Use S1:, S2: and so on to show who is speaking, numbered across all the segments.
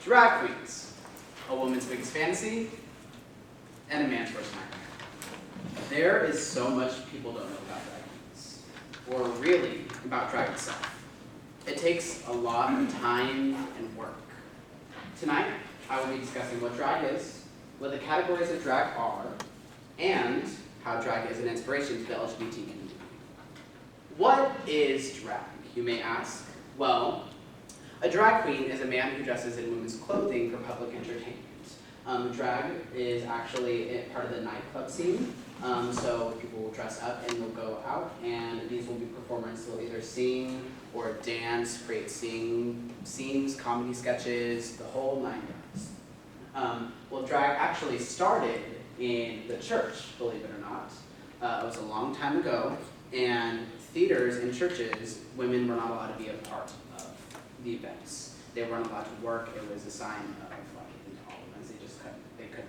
S1: Drag queens, a woman's biggest fantasy, and a man's worst nightmare. There is so much people don't know about drag queens, or really about drag itself. It takes a lot of time and work. Tonight, I will be discussing what drag is, what the categories of drag are, and how drag is an inspiration to the LGBT community. What is drag, you may ask? Well, a drag queen is a man who dresses in women's clothing for public entertainment. Drag is actually part of the nightclub scene, so people will dress up and will go out, and these will be performers who will either sing or dance, create scenes, comedy sketches, the whole 9 yards. Well, drag actually started in the church, believe it or not. It was a long time ago, and theaters and churches, women were not allowed to be a part of the events. They weren't allowed to work. It was a sign of intolerance. They could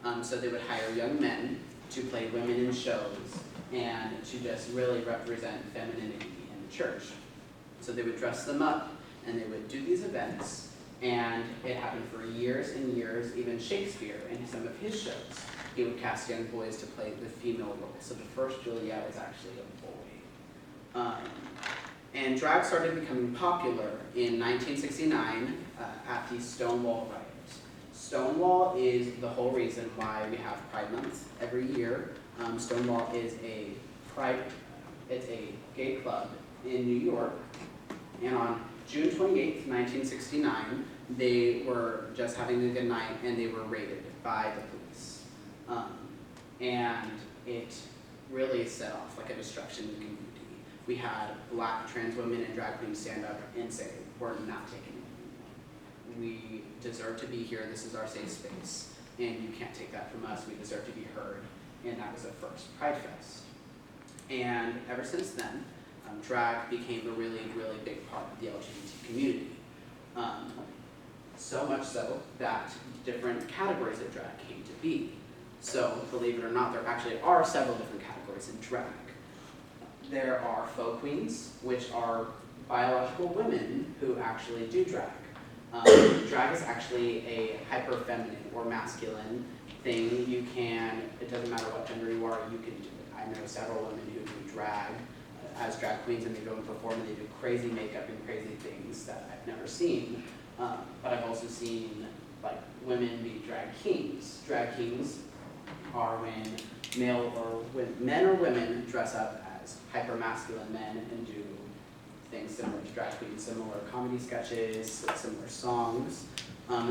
S1: not. So they would hire young men to play women in shows and to just really represent femininity in the church. So they would dress them up and they would do these events, and it happened for years and years. Even Shakespeare, in some of his shows, he would cast young boys to play the female role. So the first Juliet was actually a boy. And drag started becoming popular in 1969 at the Stonewall riots. Stonewall is the whole reason why we have Pride Month every year. Stonewall is it's a gay club in New York, and on June 28th, 1969, they were just having a good night and they were raided by the police. And it really set off like a destruction in the community. We had Black trans women and drag queens stand up and say, we're not taking it. We deserve to be here. This is our safe space. And you can't take that from us. We deserve to be heard. And that was the first Pride Fest. And ever since then, drag became a really, really big part of the LGBT community. So much so that different categories of drag came to be. So, believe it or not, there actually are several different categories in drag. There are faux queens, which are biological women who actually do drag. Drag is actually a hyper-feminine or masculine thing. It doesn't matter what gender you are, you can do it. I know several women who do drag as drag queens, and they go and perform and they do crazy makeup and crazy things that I've never seen. But I've also seen like women be drag kings. Drag kings are when men or women dress up as hyper-masculine men and do things similar to drag queens, similar comedy sketches, similar songs.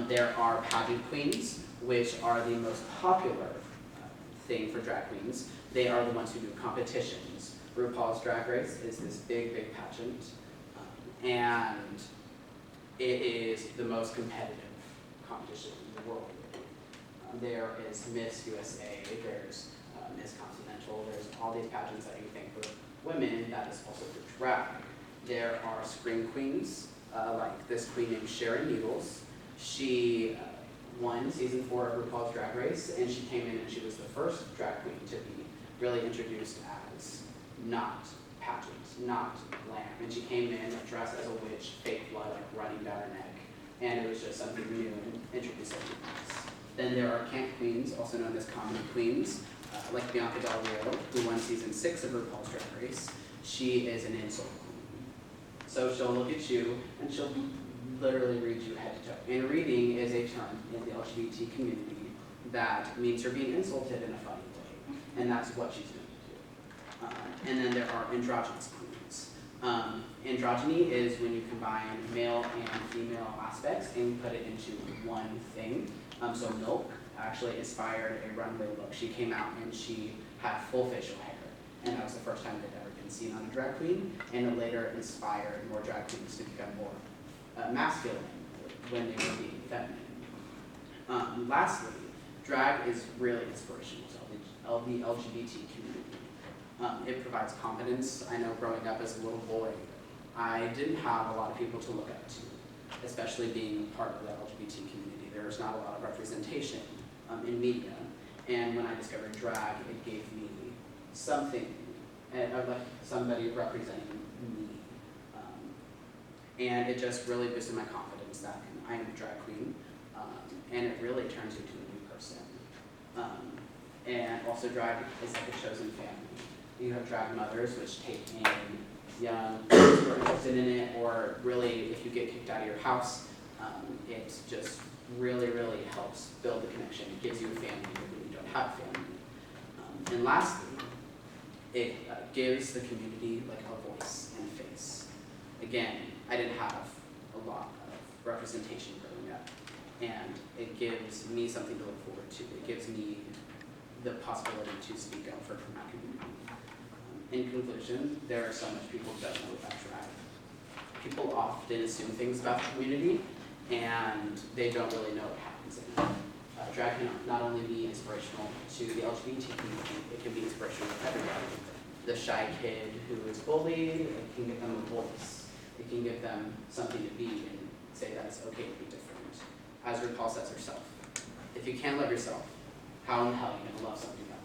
S1: There are pageant queens, which are the most popular thing for drag queens. They are the ones who do competitions. RuPaul's Drag Race is this big, big pageant, and it is the most competitive competition in the world. There is Miss USA, there's Miss Continental, there's all these pageants that you think for women, that is also for drag. There are scream queens, like this queen named Sherry Needles. She won season 4 of RuPaul's Drag Race, and she came in and she was the first drag queen to be really introduced as not pageant, not glam. And she came in dressed as a witch, fake blood like running down her neck, and it was just something new and introduced something else. Then there are camp queens, also known as comedy queens, like Bianca Del Rio, who won season 6 of RuPaul's Drag Race. She is an insult queen. So she'll look at you and she'll literally read you head to toe. And reading is a term in the LGBT community that means you're being insulted in a funny way. And that's what she's going to do. And then there are androgynous queens. Androgyny is when you combine male and female aspects and you put it into one thing. So Milk actually inspired a runway look. She came out and she had full facial hair. And that was the first time it had ever been seen on a drag queen. And it later inspired more drag queens to become more masculine when they were being feminine. Lastly, drag is really inspirational to the LGBT community. It provides confidence. I know growing up as a little boy, I didn't have a lot of people to look up to, especially being part of the LGBT community. There's not a lot of representation in media. And when I discovered drag, it gave me something, like somebody representing me. And it just really boosted my confidence that I'm a drag queen, and it really turns you into a new person. And also drag is like a chosen family. You have drag mothers, which take in young kids who are interested in it, or really, if you get kicked out of your house, it just really, really helps build the connection. It gives you a family when you don't have a family. And lastly, it gives the community like a voice and a face. Again, I didn't have a lot of representation growing up, and it gives me something to look forward to. It gives me the possibility to speak up for my community. In conclusion, there are so much people don't know about drag. People often assume things about the community, and they don't really know what happens in it. Drag can not only be inspirational to the LGBT community, it can be inspirational to everybody. The shy kid who is bullied, it can give them a voice. It can give them something to be and say that it's okay to be different. As RuPaul says herself, if you can't love yourself, how in the hell are you going to love something else?